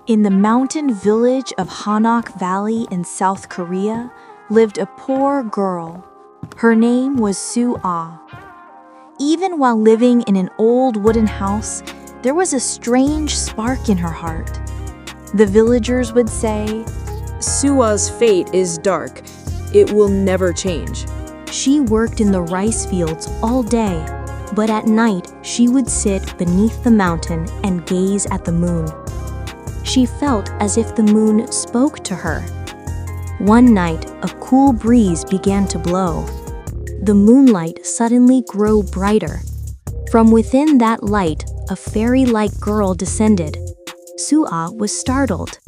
In the mountain village of Hanok Valley in South Korea lived a poor girl. Her name was Soo-ah. Even while living in an old wooden house, there was a strange spark in her heart. The villagers would say, Soo-ah's fate is dark. It will never change. She worked in the rice fields all day, but at night she would sit beneath the mountain and gaze at the moon. She felt as if the moon spoke to her. One night, a cool breeze began to blow. The moonlight suddenly grew brighter. From within that light, a fairy-like girl descended. Soo-ah was startled.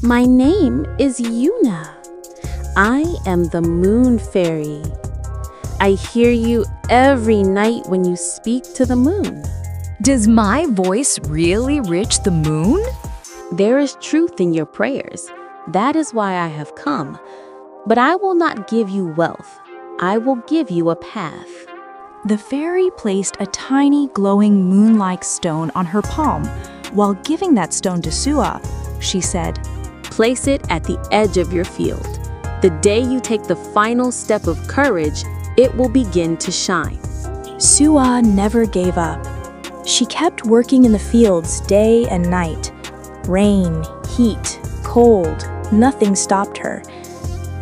My name is Yuna. I am the moon fairy. I hear you every night when you speak to the moon. Does my voice really reach the moon? There is truth in your prayers. That is why I have come. But I will not give you wealth. I will give you a path. The fairy placed a tiny glowing moon-like stone on her palm. While giving that stone to Soo-ah, she said, Place it at the edge of your field. The day you take the final step of courage, it will begin to shine. Soo-ah never gave up. She kept working in the fields day and night. Rain, heat, cold, nothing stopped her.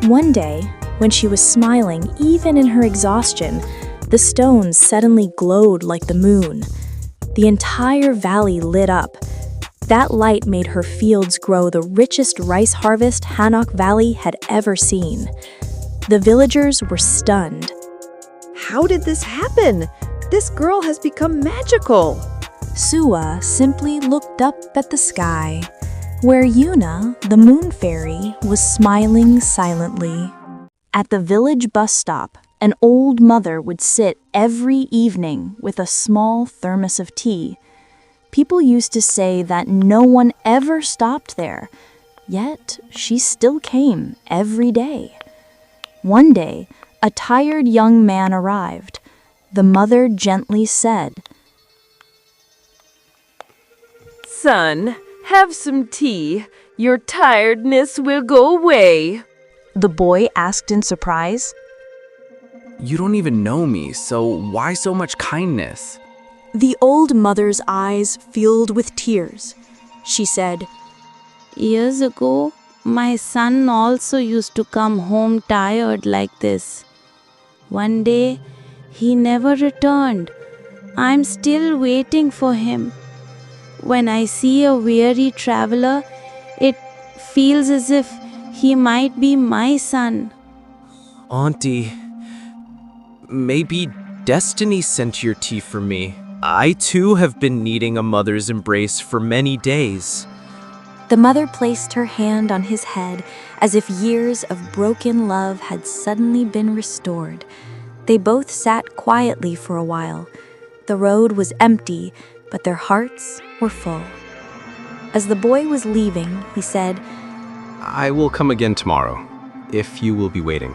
One day, when she was smiling even in her exhaustion, the stones suddenly glowed like the moon. The entire valley lit up. That light made her fields grow the richest rice harvest Hanok Valley had ever seen. The villagers were stunned. How did this happen? This girl has become magical. Soo-ah simply looked up at the sky, where Yuna, the moon fairy, was smiling silently. At the village bus stop, an old mother would sit every evening with a small thermos of tea. People used to say that no one ever stopped there, yet she still came every day. One day, a tired young man arrived. The mother gently said, Son, have some tea. Your tiredness will go away. The boy asked in surprise. You don't even know me, so why so much kindness? The old mother's eyes filled with tears. She said, Years ago, my son also used to come home tired like this. One day, he never returned. I'm still waiting for him. When I see a weary traveler, it feels as if he might be my son. Auntie, maybe destiny sent your tea for me. I too have been needing a mother's embrace for many days. The mother placed her hand on his head as if years of broken love had suddenly been restored. They both sat quietly for a while. The road was empty, but their hearts were full. As the boy was leaving, he said, I will come again tomorrow, if you will be waiting.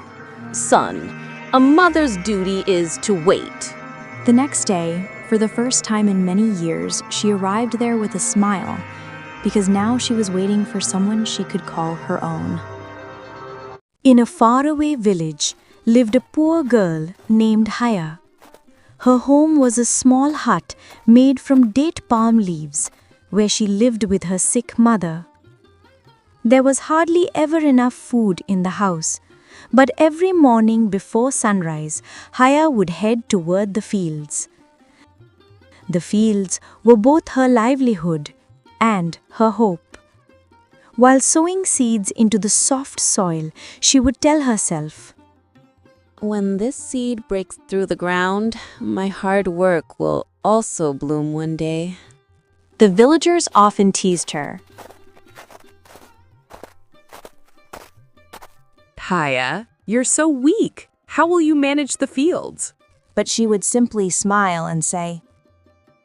Son, a mother's duty is to wait. The next day, for the first time in many years, she arrived there with a smile, because now she was waiting for someone she could call her own. In a faraway village lived a poor girl named Haya. Her home was a small hut made from date palm leaves, where she lived with her sick mother. There was hardly ever enough food in the house, but every morning before sunrise, Haya would head toward the fields. The fields were both her livelihood and her hope. While sowing seeds into the soft soil, she would tell herself, When this seed breaks through the ground, my hard work will also bloom one day. The villagers often teased her. Haya, you're so weak. How will you manage the fields? But she would simply smile and say,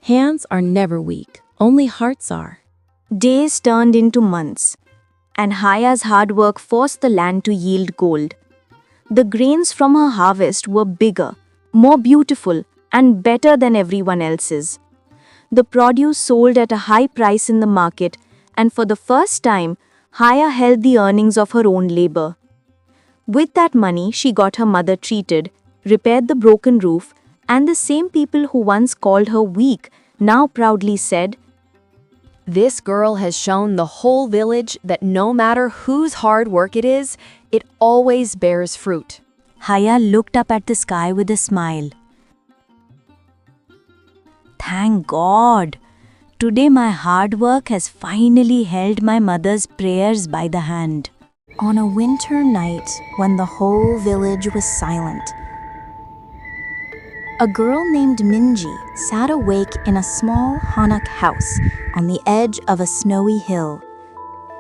Hands are never weak, only hearts are. Days turned into months, and Haya's hard work forced the land to yield gold. The grains from her harvest were bigger, more beautiful, and better than everyone else's. The produce sold at a high price in the market, and for the first time, Haya held the earnings of her own labor. With that money, she got her mother treated, repaired the broken roof, and the same people who once called her weak now proudly said, This girl has shown the whole village that no matter whose hard work it is, it always bears fruit. Haya looked up at the sky with a smile. Thank God! Today my hard work has finally held my mother's prayers by the hand. On a winter night, when the whole village was silent, a girl named Minji sat awake in a small Hanak house on the edge of a snowy hill.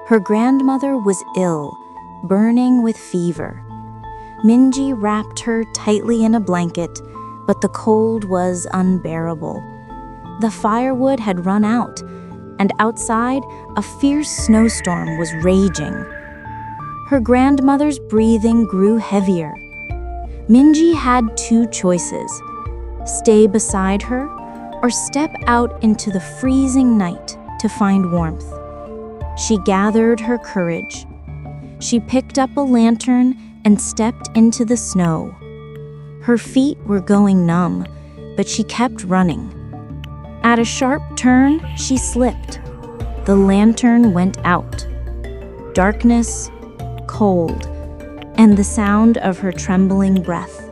Her grandmother was ill, burning with fever. Minji wrapped her tightly in a blanket, but the cold was unbearable. The firewood had run out, and outside a fierce snowstorm was raging. Her grandmother's breathing grew heavier. Minji had two choices: stay beside her or step out into the freezing night to find warmth. She gathered her courage. She picked up a lantern and stepped into the snow. Her feet were going numb, but she kept running. At a sharp turn, she slipped. The lantern went out. Darkness, cold, and the sound of her trembling breath.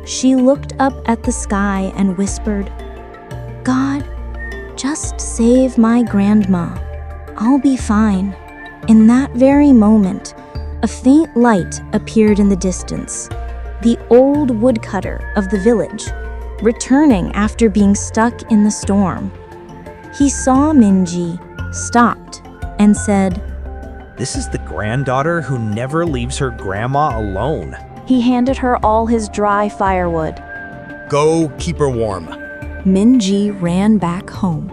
She looked up at the sky and whispered, God, just save my grandma. I'll be fine. In that very moment, a faint light appeared in the distance. The old woodcutter of the village, returning after being stuck in the storm. He saw Minji, stopped, and said, This is the granddaughter who never leaves her grandma alone. He handed her all his dry firewood. Go keep her warm. Minji ran back home.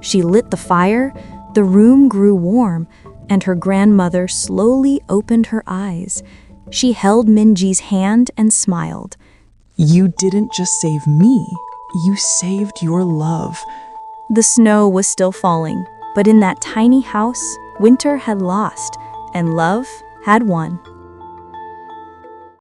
She lit the fire, the room grew warm, and her grandmother slowly opened her eyes. She held Minji's hand and smiled. You didn't just save me, you saved your love. The snow was still falling, but in that tiny house, winter had lost, and love had won.